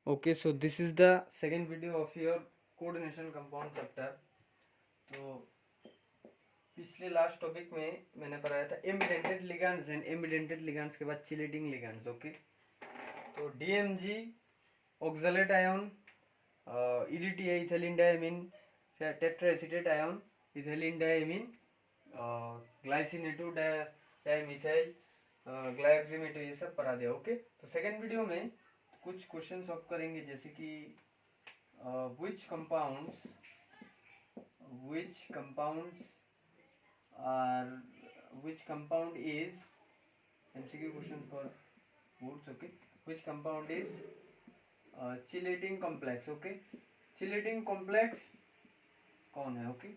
Okay, so this is the second video of your coordination compound chapter. तो पिछले last topic में मैंने पढ़ाया था ambidentate ligands and ambidentate ligands के बाद चिलेटिंग लिगैंड्स. ओके, तो DMG oxalate ion, EDTA ethylene diamine, tetraacetate ion ethylene diamine, glycinato dimethyl glyoximato, ये सब पढ़ा दिया. ओके, तो सेकेंड वीडियो में कुछ क्वेश्चन सॉल्व करेंगे, जैसे कि which compounds which compound is MCQ question for boards. Okay, which compound is chelating complex. Okay, chelating complex कौन है? Okay,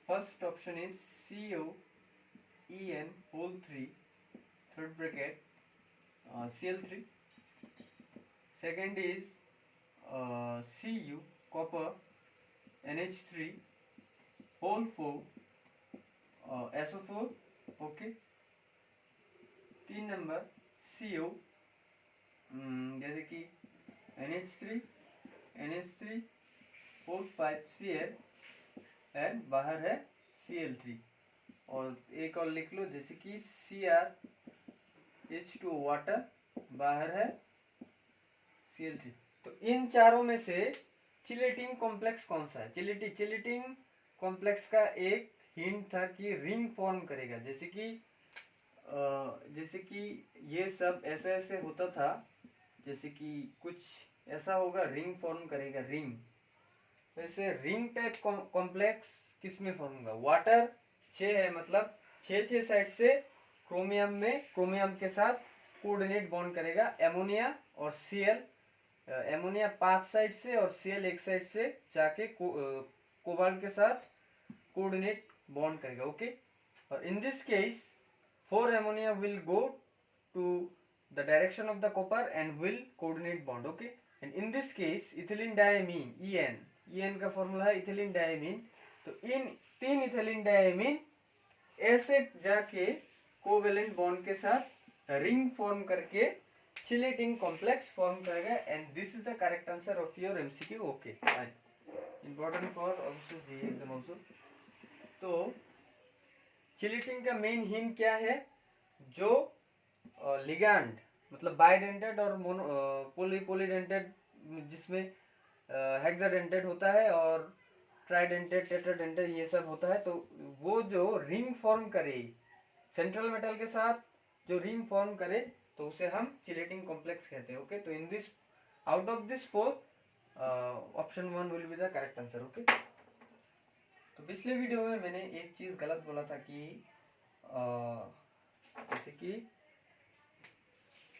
first option is COEN whole 3 third bracket Cl3. Second is Cu copper NH3 whole 4 SO4. Okay, 3 number CO जैसे कि NH3 whole 5 Cl and बाहर है Cl3. और एक और लिख लो, जैसे कि CrH2 वाटर, बाहर है Cl3. तो इन चारों में से चिलेटिंग कॉम्प्लेक्स कौन सा है? चिलेटिंग कॉम्प्लेक्स का एक हिंट था कि रिंग फॉर्म करेगा, जैसे कि ये सब ऐसे ऐसे होता था, जैसे कि कुछ ऐसा होगा, रिंग फॉर्म करेगा, रिंग. वैसे रिंग टाइप कॉम्प्लेक्स किस में फॉर्म होगा? वाटर 6 है, मतलब 6 साइड से क्रोमियम के साथ कोऑर्डिनेट बॉन्ड करेगा. एमोनिया और Cl, एमोनिया 5 साइड से और Cl एक साइड से जाके कोबाल्ट के साथ कोऑर्डिनेट बॉन्ड करेगा. ओके, और in this case 4 ammonia will go to the direction of the copper and will coordinate bond. Okay, and in this case ethylene diamine EN का फॉर्मूला है ethylene diamine. तो इन 3 ethylene diamine ऐसे जाके covalent bond के साथ ring form करके chelating complex form करेगा. And this is the correct answer of your MCQ. Okay, fine, important for also JEE exam also. तो चिलेटिंग का मेन हिंट क्या है? जो लिगैंड मतलब बाइडेंटेड और पॉलीडेंटेड, जिसमें हेक्साडेंटेड होता है और ट्राइडेंटेड, टेट्राडेंटेड, ये सब होता है. तो वो जो रिंग फॉर्म करे सेंट्रल मेटल के साथ, जो रिंग फॉर्म करे, तो उसे हम चिलेटिंग कॉम्प्लेक्स कहते हैं. ओके, तो in this out of this 4 option 1 will be the correct answer. Okay, तो पिछले वीडियो में मैंने एक चीज गलत बोला था कि जैसे कि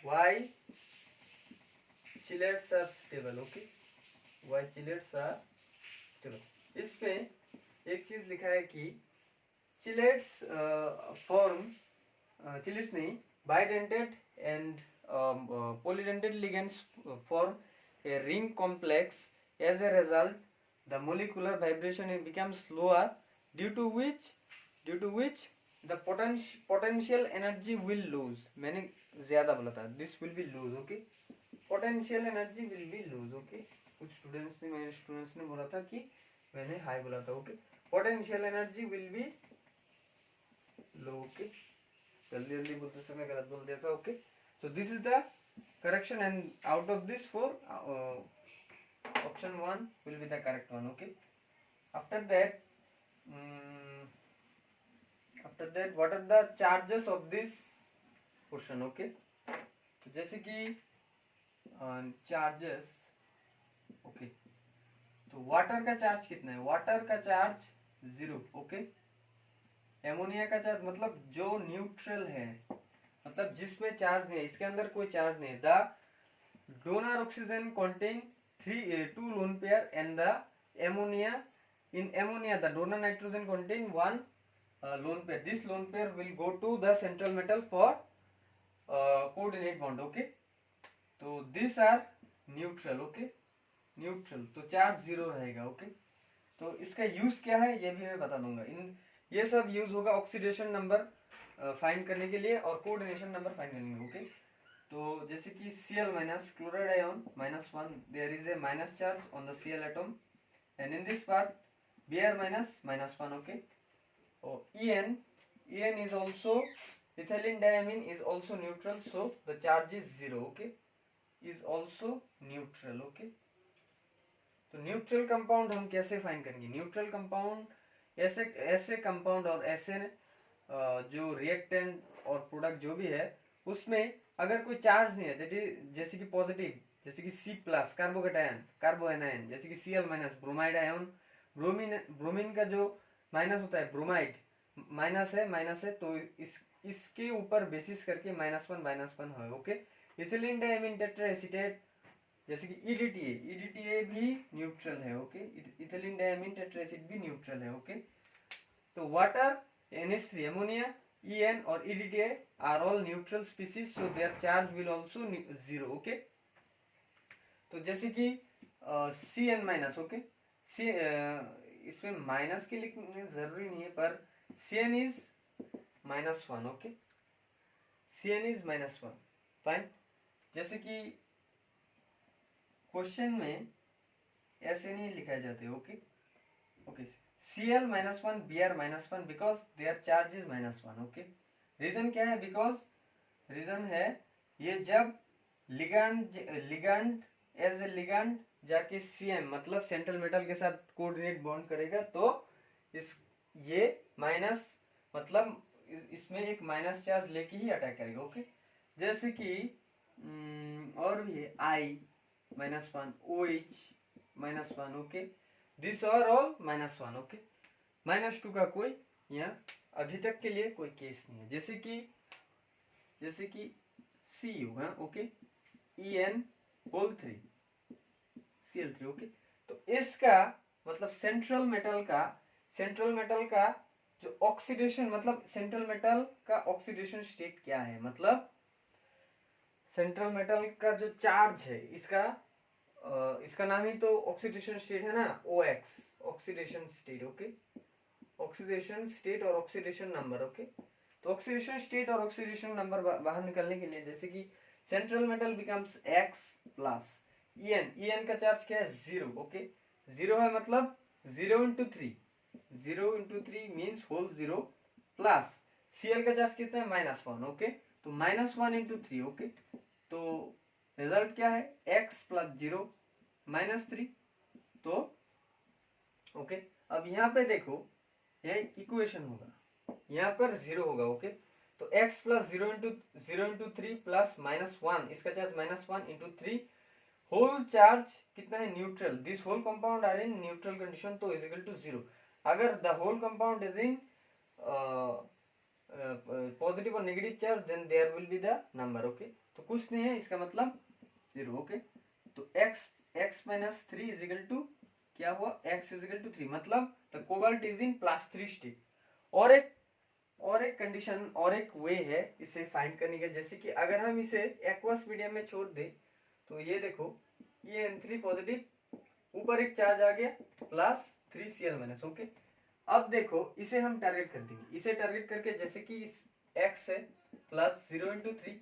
why chelates are stable. Okay, why chelates are stable. इसमें एक चीज लिखा है कि चिलेट्स नहीं, bidentate and polydentate ligands form a ring complex. As a result, the molecular vibration becomes lower, due to which the potential energy will lose. मैंने ज्यादा बोला था, this will be lose. okay, potential energy will be lose. okay, कुछ मेरे students ने बोला था कि मैंने हाई बोला था. Okay, potential energy will be low. Okay, जल्दी बोलते समय गलत बोल दिया था. Okay, so this is the correction and out of this 4 option 1 will be the correct one. Okay, after that what are the charges of this portion? Okay, तो जैसे कि चार्जेस. ओके, तो वाटर का चार्ज कितना है? Water का charge 0. Okay, ammonia का charge मतलब जो न्यूट्रल है, मतलब जिसमें चार्ज नहीं है, इसके अंदर कोई चार्ज नहीं है. The donor oxygen contain 2 lone pair and the ammonia the donor nitrogen contain 1 lone pair. This lone pair will go to the central metal for coordinate bond. okay, तो these are neutral. okay, neutral, तो charge 0 रहेगा. Okay, तो इसका use क्या है ये भी मैं बता दूंगा. ये सब यूज होगा ऑक्सीडेशन नंबर फाइंड करने के लिए और कोऑर्डिनेशन नंबर फाइंड करने के लिए. ओके, तो जैसे कि Cl minus chloride ion -1, there is a minus charge on the Cl atom, and in this part Br minus -1, okay. Oh, En is also ethylene diamine is also neutral, so the charge is 0, okay, is also neutral, okay. तो neutral compound हम कैसे find करेंगे? Neutral compound ऐसे ऐसे compound और ऐसे जो reactant और प्रोडक्ट जो भी है उसमें अगर कोई चार्ज नहीं है, जैसे कि पॉजिटिव, जैसे कि C प्लस कार्बोकेटायन, कार्बोएनायन, जैसे कि Cl minus bromide ion, bromine का जो माइनस होता है ब्रोमाइड माइनस है तो इसके ऊपर बेसिस करके -1 है, ओके। इथिलीन डाइमीन टेट्राएसीटेट जैसे कि ईडीटीए भी न्यूट्रल है, ओके। इथिलीन डाइमीन टेट्राएसिड भी न्यूट्रल है, ओके। तो वाटर, NH3, अमोनिया, En और EDTA are all neutral species, so their charge will also 0, okay. तो जैसे कि Cn माइनस, ओके, इसमें माइनस के लिखने जरूरी नहीं है, पर Cn is -1, okay, Cn is -1, fine. जैसे कि क्वेश्चन में ऐसे नहीं लिखा जाते, okay okay. Cl -1 Br -1 because their charge is -1, okay. Reason क्या है? बिकॉज रीजन है ये जब लिगैंड एज ए लिगैंड जाके Cm मतलब सेंट्रल मेटल के साथ कोऑर्डिनेट बॉन्ड करेगा तो इस ये माइनस मतलब इसमें एक माइनस चार्ज लेके ही अटैक करेगा, ओके। जैसे कि और भी है I-1, OH -1, okay, this are all -1, okay. -2 का कोई यहाँ अभी तक के लिए कोई केस नहीं है। जैसे कि Cu है, ओके, En3 Cl3, ओके। तो इसका मतलब सेंट्रल मेटल का जो ऑक्सीडेशन मतलब सेंट्रल मेटल का ऑक्सीडेशन स्टेट क्या है, मतलब सेंट्रल मेटल का जो चार्ज है इसका नाम ही तो ऑक्सीडेशन स्टेट है ना, OX, oxidation state, okay. Oxidation state और ऑक्सीडेशन नंबर, ओके। तो ऑक्सीडेशन स्टेट और ऑक्सीडेशन नंबर बाहर निकलने के लिए जैसे कि central metal becomes X plus En का चार्ज क्या है? 0, ओके। 0 है मतलब 0 into 3, 0 into 3 means whole 0 plus Cl का चार्ज कितना है? -1, ओके। तो -1 into 3, ओके। तो रिजल्ट क्या है? X प्लस 0 -3, तो ओके। अब यहाँ पे देखो यह इक्वेशन होगा, यहाँ पर 0 होगा, ओके। तो x प्लस 0 इंटू 3 प्लस -1, इसका चार्ज -1 इंटू 3, होल चार्ज कितना है? Neutral, this whole compound are in neutral condition, तो इज इक्वल टू 0। अगर the whole compound is in positive और negative charge then there will be the number, okay. तो कुछ नहीं है, इसका मतलब 0, ओके। तो x minus 3 is equal to क्या हुआ? x इज इक्वल टू 3, मतलब द कोबाल्ट इज इन +3 स्टेट। और एक कंडीशन और एक वे है इसे फाइंड करने का, जैसे कि अगर हम इसे एक्वस मीडियम में छोड़ दे तो ये देखो ये N3 पॉजिटिव, ऊपर एक चार्ज आ गया +3 Cl माइनस, ओके। अब देखो इसे हम टारगेट कर देंगे, इसे टारगेट करके जैसे कि इस x है +0 इंटू 3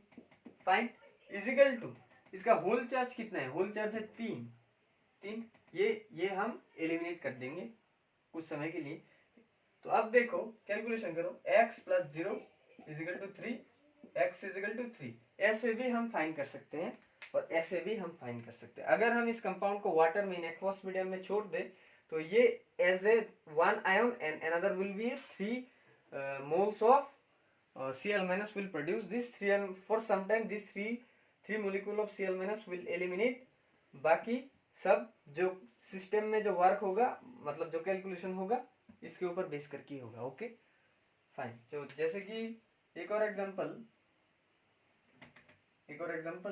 फाइन इजिकल टू इसका होल चार्ज कितना है? होल चार्ज है 3, ये हम एलिमिनेट कर देंगे कुछ समय के लिए। तो अब देखो कैलकुलेशन करो, x plus 0 is equal to 3, x is equal to 3, ऐसे भी हम फाइंड कर सकते हैं और ऐसे भी हम फाइंड कर सकते हैं। अगर हम इस कंपाउंड को वाटर में एक्वस मीडियम में छोड़ दे तो ये as a 1 ion and another will be 3 moles of Cl minus will produce this 3, and for some time this 3 molecule of Cl minus will eliminate, बाकी सब जो सिस्टम में जो वर्क होगा मतलब जो कैलकुलेशन होगा इसके ऊपर बेस करके होगा, ओके फाइन। तो जैसे कि एक और एग्जांपल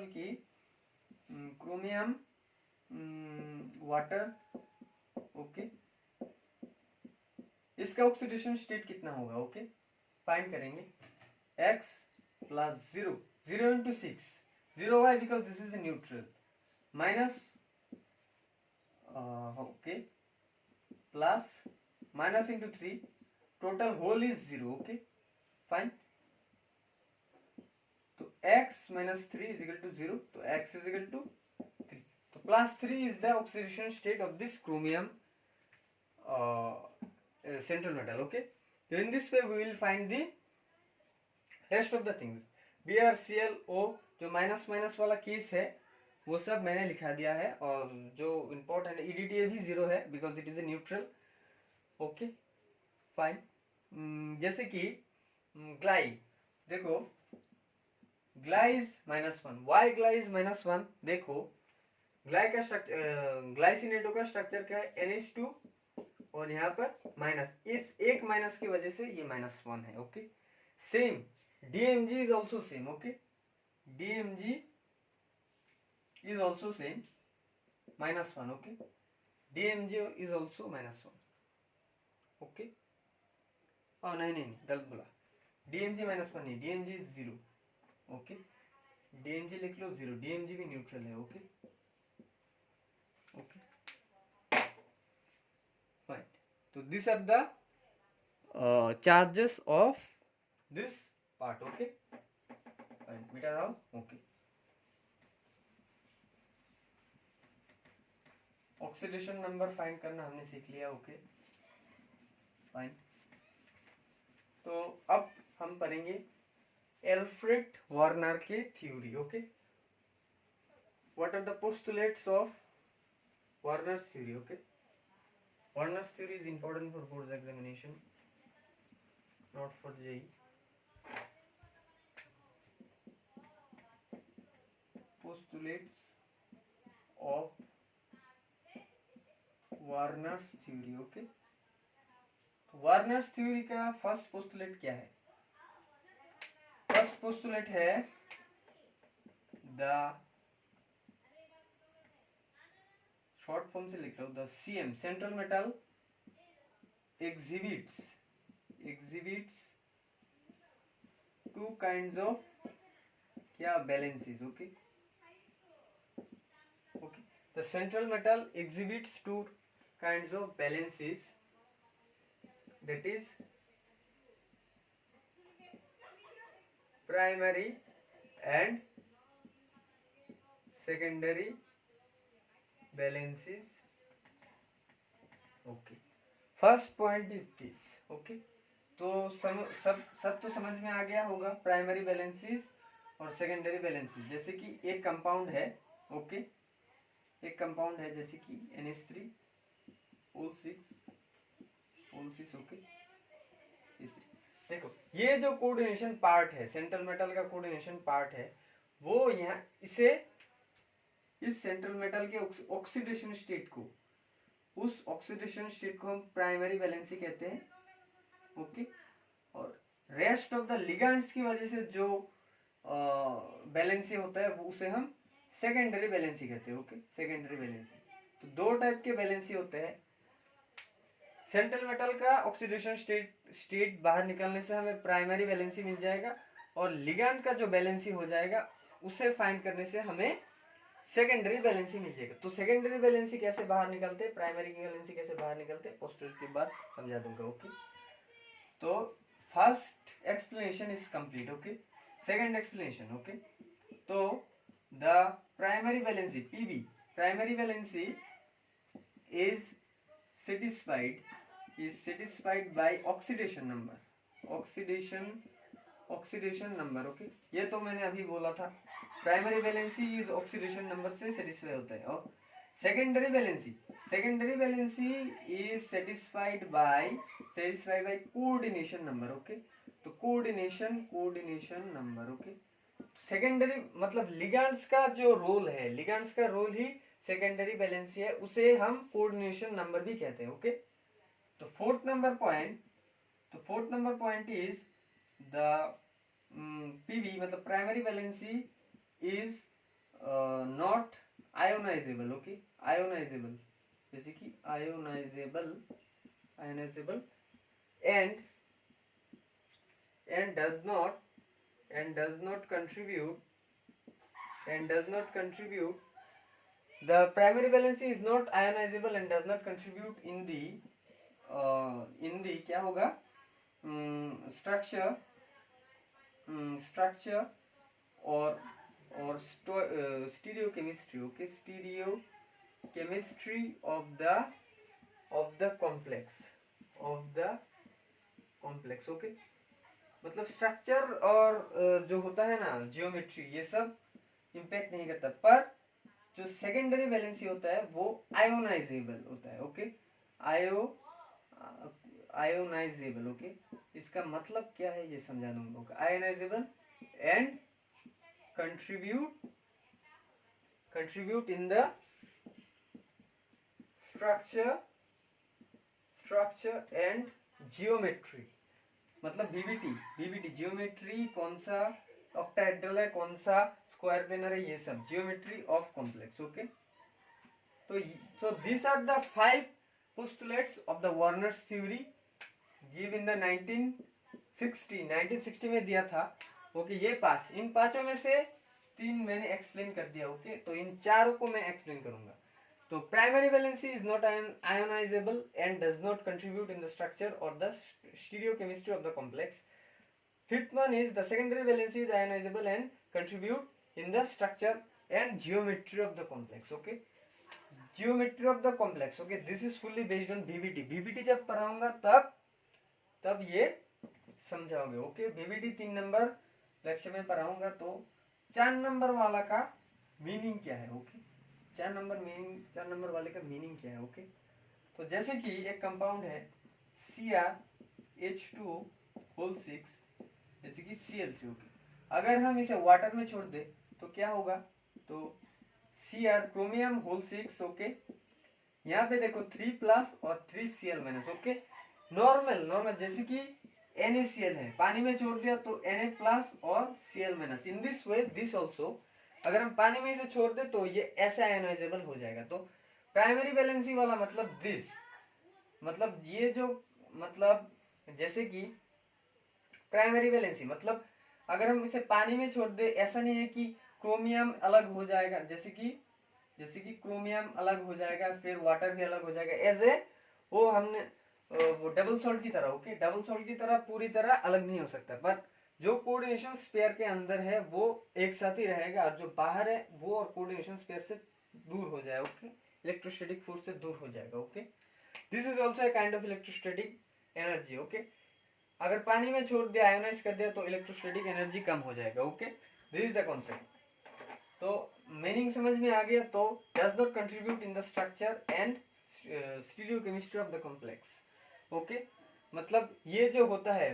की क्रोमियम वाटर, ओके, इसका ऑक्सीडेशन स्टेट कितना होगा, ओके, फाइंड करेंगे। x plus 0 into 6, 0 why because this is neutral, minus okay plus minus into 3, total whole is 0, okay fine. तो x minus 3 is equal to 0, तो x is equal to 3. तो +3 is the oxidation state of this chromium central metal. Okay, so in this way we will find the rest of the things. BrClO जो minus minus वाला case है वो सब मैंने लिखा दिया है, और जो इम्पोर्टेंट EDTA भी 0 है because it is a neutral. Okay fine. जैसे कि ग्लाई, देखो ग्लाई इज -1. वाई ग्लाई इज -1? देखो ग्लाई का स्ट्रक्चर, ग्लाइसिनेटो का स्ट्रक्चर क्या है, NH2 और यहाँ पर माइनस, इस एक माइनस की वजह से ये -1 है. Okay same DMG is also same. Okay, DMG is also same, -1. Okay, DMG is also -1. Okay, oh नहीं गलत बोला, DMG -1 नहीं, DMG is 0. Okay, DMG लिख लो 0, DMG भी न्यूट्रल है. Okay okay fine. तो this are the charges of this part. Okay fine, मिटा रहा हूं. ओके, ऑक्सीडेशन नंबर फाइंड करना हमने सीख लिया. Okay fine. तो अब हम पढ़ेंगे एल्फ्रेड वार्नर के theory. Okay, what are the postulates of Werner's theory. Okay, Werner's theory is important for board examination, not for JEE. postulates of Werner's theory. Okay, Werner's theory का first postulate क्या है? First postulate है the, short form से लिख लो, the CM central metal exhibits two kinds of क्या balances. Okay okay, the central metal exhibits two kinds of balances, that is primary and secondary balances. okay, first point is this. okay, तो सब तो समझ में आ गया होगा, primary balances और secondary balances. जैसे कि एक कंपाउंड है. ओके, एक कंपाउंड है जैसे कि NH3O6. ओके, देखो ये जो कोऑर्डिनेशन पार्ट है, सेंट्रल मेटल का कोऑर्डिनेशन पार्ट है, वो यहाँ इसे, इस सेंट्रल मेटल के ऑक्सीडेशन स्टेट को, उस ऑक्सीडेशन स्टेट को हम प्राइमरी बैलेंसी कहते हैं. ओके, और रेस्ट ऑफ द लिगेंड्स की वजह से जो बैलेंसी होता है वो उसे हम सेकेंडरी बैलेंसी कहते हैं. Okay, secondary valency. तो दो टाइप के बैलेंसी होते हैं. सेंट्रल मेटल का ऑक्सीडेशन स्टेट बाहर निकलने से हमें प्राइमरी बैलेंसी मिल जाएगा, और लिगेंड का जो बैलेंसी हो जाएगा उसे फाइंड करने से हमें सेकेंडरी बैलेंसी मिल जाएगा. तो सेकेंडरी बैलेंसी कैसे बाहर निकलते हैं, प्राइमरी बैलेंसी कैसे बाहर निकलते हैं, पोस्टुलेट के बाद समझा दूंगा. ओके, तो first explanation is complete. Okay, second explanation. Okay, तो the primary valency PB, primary valency is satisfied by oxidation number. Oxidation number. Okay, ये तो मैंने अभी बोला था, primary valency is oxidation number से सेटिस्फाई होता है. और secondary valency is satisfied by coordination number. Okay, तो कोऑर्डिनेशन नंबर. ओके, सेकेंडरी मतलब लिगेंड्स का जो रोल है, लिगेंड्स का रोल ही सेकेंडरी बैलेंसी है, उसे हम कोऑर्डिनेशन नंबर भी कहते हैं. ओके, तो fourth number point is the PB मतलब primary valency is not ionisable. Okay, ionisable, जैसे कि ionisable and does not contribute the primary valency is not ionizable and does not contribute in the क्या होगा, structure और stereo chemistry, okay, stereo chemistry of the complex, okay. मतलब structure और जो होता है ना जियोमेट्री, ये सब इम्पैक्ट नहीं करता, पर जो सेकेंडरी वैलेंसी होता है वो आयोनाइजेबल होता है, ओके, आयोनाइजेबल, ओके। इसका मतलब क्या है ये समझा दूंगा। Ionisable and contribute in the structure and geometry. मतलब बीबीटी जियोमेट्री, कौन सा ऑक्टाहेड्रल है, कौन सा स्क्वायर प्लेनर है, ये सब जियोमेट्री ऑफ कॉम्प्लेक्स, ओके। तो these are the 5 postulates of the Warner's theory give in the 1960 में दिया था, ओके। ये इन पांचों में से 3 मैंने एक्सप्लेन कर दिया, ओके। तो इन चारों को मैं एक्सप्लेन करूंगा। तो primary valency is not ionizable and does not contribute in the structure और the stereochemistry of the complex. Fifth one is the secondary valency is ionizable and contribute in the structure and geometry of the complex, okay. Geometry of the complex, okay, this is fully based on BBT जब पढ़ाऊंगा तब ये समझाओगे, okay. BBT 3 number lecture में पढ़ाऊंगा, तो 4 number वाला का मीनिंग क्या है, ओके। 4 नंबर वाले का मीनिंग क्या है, ओके। तो जैसे कि एक कंपाउंड है CrH2 6, जैसे कि Cl3, ओके। अगर हम इसे वाटर में छोड़ दे तो क्या होगा, तो Cr क्रोमियम होल 6, ओके। यहाँ पे देखो 3+ और 3Cl-, ओके। नॉर्मल जैसे कि NaCl है, पानी में छोड़ दिया तो Na+ और Cl-। In this way this also, अगर हम पानी में इसे छोड़ दे तो ये ऐसा आयोनाइजेबल हो जाएगा। तो प्राइमरी वैलेंसी वाला मतलब दिस, मतलब ये जो, मतलब जैसे कि प्राइमरी वैलेंसी मतलब अगर हम इसे पानी में छोड़ दे, ऐसा नहीं है कि क्रोमियम अलग हो जाएगा, जैसे कि क्रोमियम अलग हो जाएगा, फिर वाटर भी अलग हो जाएगा, एज ए वो हमने वो डबल सॉल्ट की तरह, ओके। डबल सॉल्ट की तरह पूरी तरह अलग नहीं हो सकता, पर जो कोऑर्डिनेशन स्पेयर के अंदर है वो एक साथ ही रहेगा, और जो बाहर है वो और कोऑर्डिनेशन स्पेयर से दूर हो जाएगा, ओके। इलेक्ट्रोस्टैटिक फोर्स से दूर हो जाएगा, okay. This is also a kind of electrostatic energy, okay. अगर पानी में छोड़ दिया, आयोनाइज कर दिया, तो इलेक्ट्रोस्टैटिक एनर्जी कम हो जाएगा, okay. This is the concept. तो मीनिंग समझ में आ गया। तो does not contribute in the structure and stereochemistry of the complex, okay. मतलब ये जो होता है,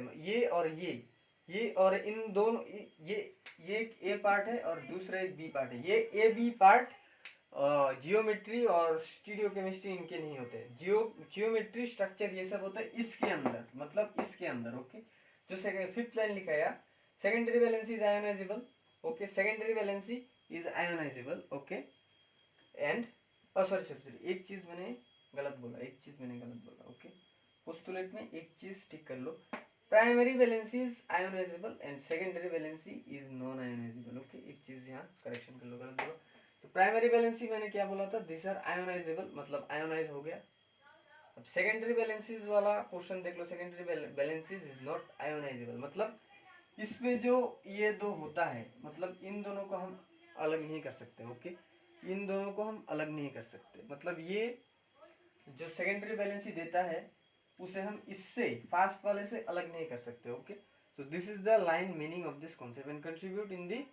ये और इन दोनों, ये एक ए पार्ट है और दूसरा एक बी पार्ट है। ये ए बी पार्ट जियोमेट्री और स्टीरियोकेमिस्ट्री इनके नहीं होते। जियोमेट्री स्ट्रक्चर ये सब होता है इसके अंदर, मतलब इसके अंदर, ओके। जो फिफ्थ लाइन लिखा है, secondary valency is ionisable, okay. Secondary valency is ionisable, okay. And sorry, एक चीज मैंने गलत बोला, ओके। पोस्टुलेट में एक चीज ठीक कर लो, primary valency is ionizable and secondary valency is non ionizable, okay. एक चीज यहाँ करेक्शन कर लो, गलत बोला। तो प्राइमरी वैलेंसी मैंने क्या बोला था, दिस आर आयोनाइजेबल, मतलब आयोनाइज हो गया। अब सेकेंडरी वैलेंसीज वाला क्वेश्चन देख लो, secondary valencies is not ionizable, मतलब इसमें जो ये दो होता है, मतलब इन दोनों को हम अलग नहीं कर सकते, ओके। इन दोनों को हम अलग नहीं कर सकते, मतलब ये जो सेकेंडरी वैलेंसी देता है उसे हम इससे फास्ट वाले से अलग नहीं कर सकते, ओके। तो this is the line meaning of this concept and contribute in the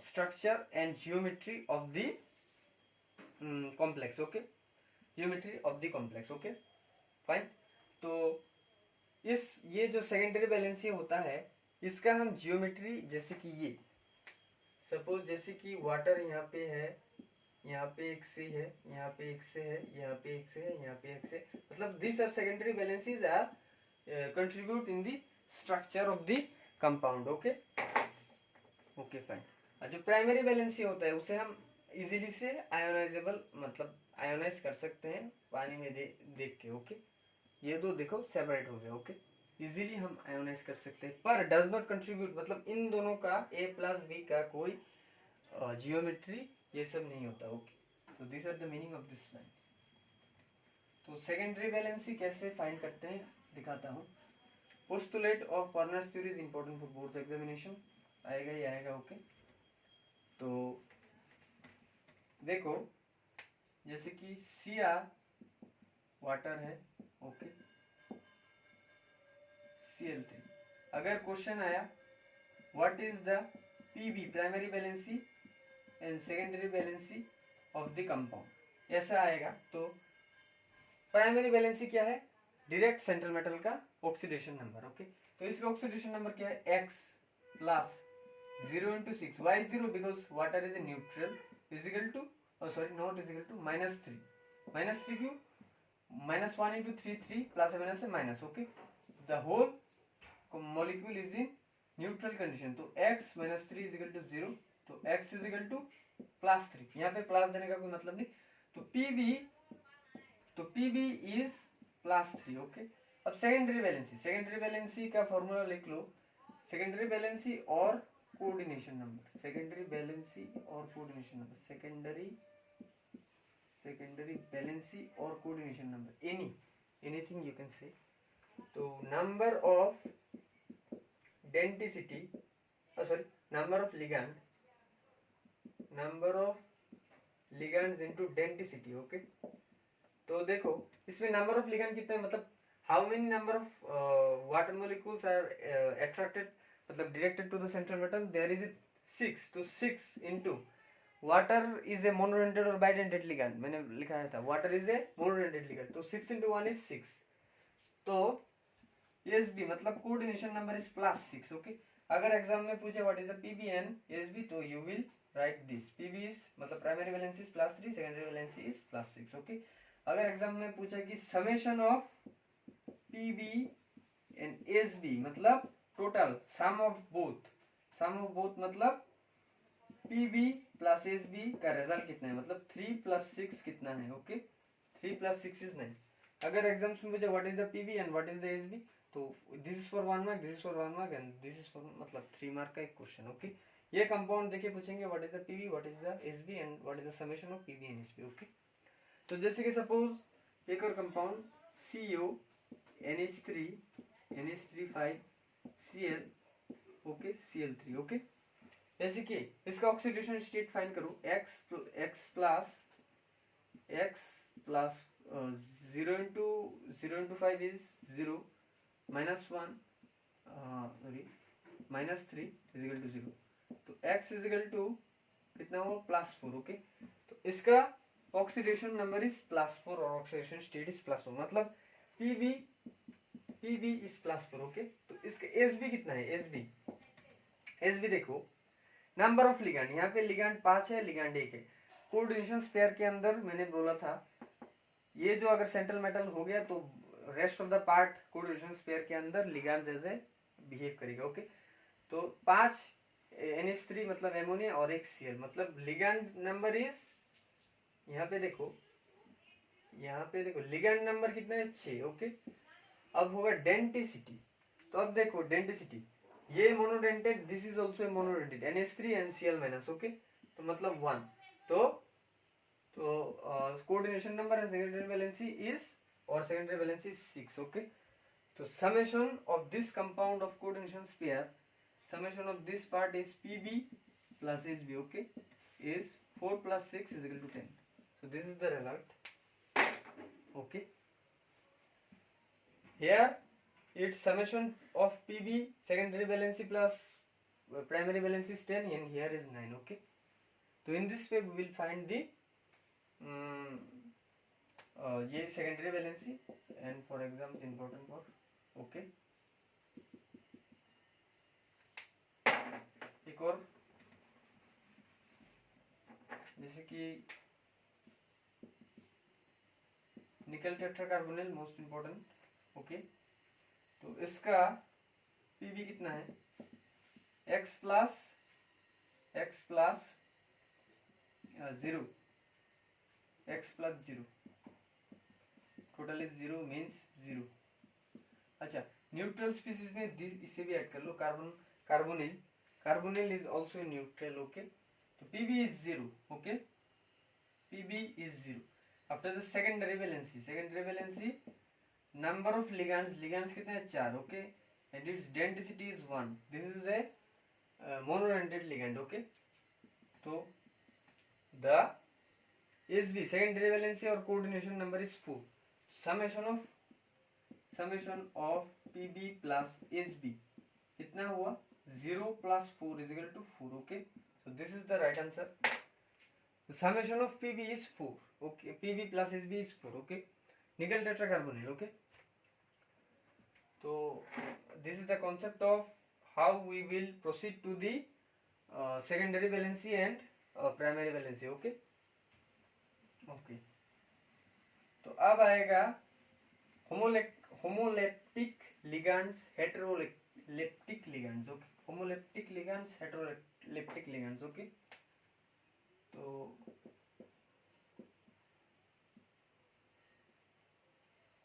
structure and geometry of the complex, okay, geometry of the complex, okay, fine। तो ये जो सेकेंडरी वैलेंसी होता है इसका हम जियोमेट्री, जैसे कि ये सपोज जैसे कि वाटर यहाँ पे है, यहाँ पे एक से है, यहाँ पे एक से है, यहाँ पे एक से है, यहाँ पे एक से, मतलब this are secondary valencies are contribute in the structure of the compound, okay, fine. जो प्राइमरी वैलेंसी होता है उसे हम इजीली से आयोनाइजेबल, मतलब आयोनाइज कर सकते हैं पानी में देख के, ओके। ये दो देखो सेपरेट हो गया, ओके। इजीली हम आयोनाइज कर सकते हैं, पर डज नॉट कंट्रीब्यूट, मतलब इन दोनों का A+B का कोई जियोमेट्री ये सब नहीं होता, ओके। तो this are the meaning of this line. तो सेकेंडरी वैलेंसी कैसे फाइंड करते हैं दिखाता हूँ। Postulate of Werner's theory is important for board examination. आएगा ही आएगा। ओके, तो देखो जैसे कि Cr वाटर है, ओके, Cl3। अगर क्वेश्चन आया what is the Pb primary valency and secondary valency of the compound, ऐसा आएगा तो प्राइमरी वैलेंसी क्या है, डायरेक्ट सेंट्रल मेटल का ऑक्सीडेशन नंबर। ओके, तो इसका ऑक्सीडेशन नंबर क्या है, x plus 0 into 6, why 0, because water is a neutral, is equal to, oh sorry, not is equal to -3, -3 क्यों, -1 into 3 3 प्लस माइनस से minus. Okay, the whole molecule is in neutral condition, तो x minus 3 is equal to 0, तो x is equal to +3, यहाँ पे plus देने का कोई मतलब नहीं, तो Pb is +3। ओके, अब सेकेंडरी वैलेंसी का फॉर्मूला लिख लो, सेकेंडरी वैलेंसी और कोऑर्डिनेशन नंबर, सेकेंडरी वैलेंसी और कोऑर्डिनेशन नंबर, सेकेंडरी वैलेंसी और coordination number, anything you can say. तो number of density, sorry number of ligands into density. Okay, तो देखो इसमें नंबर ऑफ लिगैंड कितने, मतलब how many number of water molecules are attracted, मतलब directed to the central metal, there is 6, तो 6 into water is a monodentate और bidentate ligand, मैंने लिखा था water is a monodentate ligand, तो 6 into 1 is 6, तो Sb मतलब कोऑर्डिनेशन नंबर इज +6। ओके, अगर एग्जाम में पूछे what is the Pb and Sb, तो you will write this, Pb is मतलब primary valency is +3, secondary valency is +6। Okay, अगर exam में पूछा कि summation of Pb and Sb मतलब टोटल सम ऑफ बोथ मतलब Pb प्लस Sb का result कितना है, मतलब 3 + 6 कितना है। Okay, 3 + 6 is 9। अगर एग्जाम्स में मुझे what is the Pb and what is the Sb, तो this is for 1 mark, this is for 1 mark and this is for मतलब 3 मार्क का एक क्वेश्चन। ओके, ये कंपाउंड देके पूछेंगे what is the Pb, what is the Sb and what is the summation of Pb and Sb। Okay, तो जैसे कि suppose एक और compound CO NH3 Cl, okay, Cl3। Okay, जैसे कि इसका ऑक्सीडेशन स्टेट फाइंड करो, x plus 0 into 5 is 0, -1 sorry -3 is equal to 0, तो x is equal to कितना हो, +4। ओके, तो इसका ऑक्सीडेशन नंबर इज +4 और ऑक्सीडेशन स्टेट इज +4, मतलब Pb इज +4। ओके, तो इसका Sb कितना है, Sb देखो नंबर ऑफ लिगैंड, यहाँ पे लिगैंड 5 है, लिगैंड 1 है, कोऑर्डिनेशन पेयर के अंदर मैंने बोला था ये जो अगर सेंट्रल मेटल हो गया तो rest of the part coordination pair के अंदर लिगैंड जैसे बिहेव करेगा। ओके, तो 5 NH3 मतलब एमोनिया और 1 Cl, मतलब लिगैंड नंबर इज, यहाँ पे देखो लिगैंड नंबर कितना है, 6। ओके, अब होगा डेंसिटी, तो अब देखो डेंसिटी, ये monodentate, this is also monodentate, NH3 and Cl-। Okay, तो मतलब 1, तो coordination number and secondary valency is, और सेकेंडरी वैलेंसी इज 6। ओके, तो summation of this compound of coordination pair, summation of this part is Pb plus Sb, okay, is 4 plus 6 is equal to 10. So this is the result. Okay, here its summation of Pb secondary valency plus primary valency is 10 and here is 9. Okay, so in this way we will find the ये secondary valency and for exams important for. Okay, एक और जैसे कि निकल टेट्राकार्बोनिल most important. Okay, तो इसका Pb कितना है, x plus 0, x plus 0, total is 0 means 0। अच्छा, न्यूट्रल स्पीसीज में इसे भी ऐड कर लो, carbonyl is also neutral. Okay, तो Pb is 0. Okay, Pb is 0. After the secondary valency, number of ligands कितने हैं, 4। Okay, and its density is 1. This is a monodentate ligand. Okay, तो the SB secondary valency और coordination number is 4. Summation of PB plus SB कितना हुआ 0 plus 4 is equal to 4. Okay, so this is the right answer. The summation of pb is 4. okay, pb plus sb is 4. okay, nickel tetracarbonyl. okay, so this is the concept of how we will proceed to the secondary valency and primary valency. okay, okay, तो अब आएगा homoleptic ligands, heteroleptic ligands. Okay, homoleptic ligands, heteroleptic ligands. Okay, तो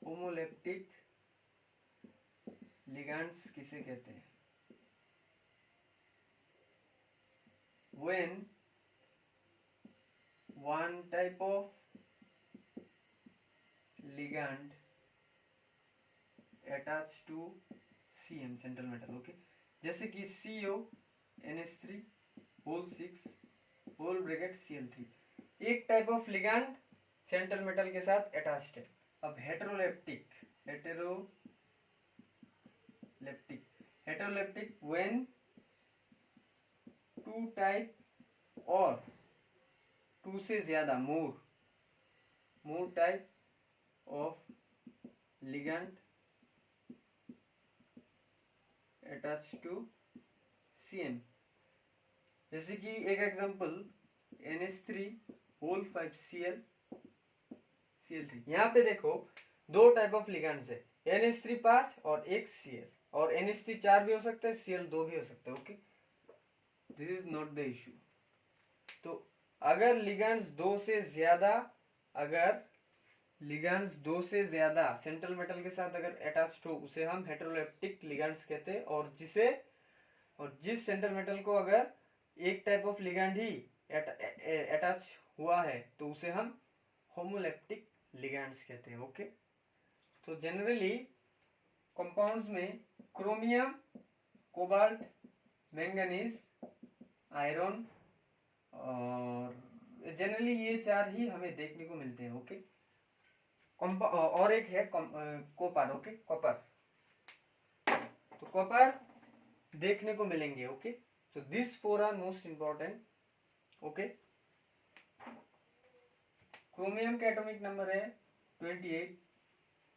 homoleptic ligands किसे कहते हैं? When one type of ligand attached to CM central metal. Okay, जैसे कि CO NH3 whole 6 whole bracket Cl3, एक type of ligand central metal के साथ attached है. अब हेटेरोलेप्टिक व्हेन टू टाइप और टू से ज्यादा more type of ligand attach to CN. जैसे कि एक एग्जांपल NH3 होल 5 Cl3. यहाँ पे देखो दो टाइप ऑफ लिगेंड्स है, NH3 5 और एक Cl, और NH3 4 भी हो सकता है, Cl 2 भी हो सकता है. Okay, this is not the issue. तो अगर लिगेंड्स दो से ज्यादा सेंट्रल मेटल के साथ अगर अटैच्ड हो उसे हम हेटेरोलेप्टिक लिगेंड्स कहते हैं, और जिस सेंट्रल मेटल को अगर एक type of ligand he attach हुआ है तो उसे हम होमोलेप्टिक लिगेंड्स कहते हैं. ओके, तो जनरली कंपाउंड्स में क्रोमियम, कोबाल्ट, मैंगनीज, आयरन और जनरली ये चार ही हमें देखने को मिलते हैं. ओके, और एक है कॉपर. ओके, कॉपर, तो कॉपर देखने को मिलेंगे. Okay, so these four are most important. okay, chromium का एटॉमिक नंबर है 28,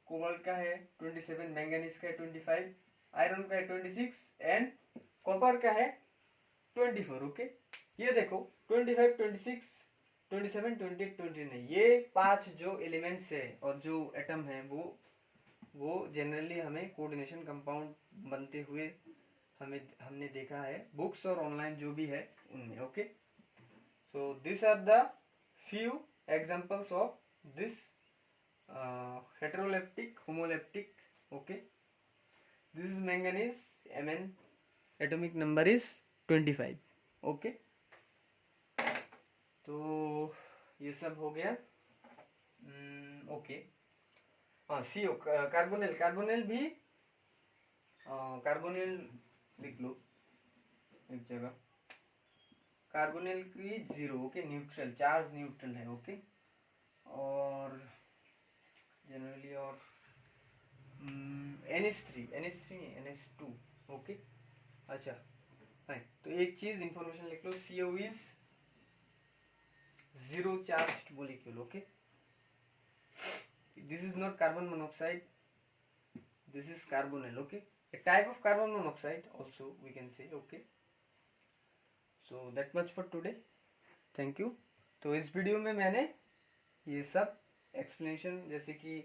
कोबाल्ट का है 27, मैंगनीज का है 25, आयरन का है 26 एंड कॉपर का है 24. ओके, ये देखो 25, 26, 27, 28, 29, ये 5 जो एलिमेंट्स है और जो एटम है वो जनरली हमें कोऑर्डिनेशन कंपाउंड बनते हुए हमने देखा है बुक्स और ऑनलाइन जो भी है उनमें. Okay, so this are the few examples of this heteroleptic, homoleptic. Okay, this is manganese, Mn atomic number is 25. Okay, तो ये सब हो गया. ओके, हाँ, CO कार्बोनिल भी कार्बोनिल लिख लो एक जगह. कार्बोनिल की 0. ओके, न्यूट्रल, चार्ज न्यूट्रल है. ओके, और जनरली और NH2. ओके, अच्छा, तो एक चीज इंफॉर्मेशन लिख लो, CO is 0 charged molecule. Okay, this is not carbon monoxide, this is carbonyl. Okay, a type of carbon monoxide also we can say. okay, so that much for today. thank you. तो इस video में मैंने ये सब explanation जैसे कि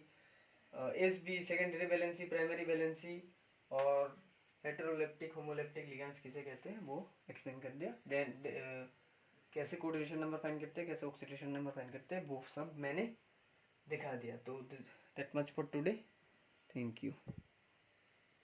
SB secondary valency, primary valency और heteroleptic, homoleptic ligands किसे कहते हैं वो एक्सप्लेन कर दिया. कैसे कोऑर्डिनेशन नंबर फाइंड करते हैं, कैसे ऑक्सीडेशन नंबर फाइंड करते हैं, वो सब मैंने दिखा दिया. तो that much for today. Thank you.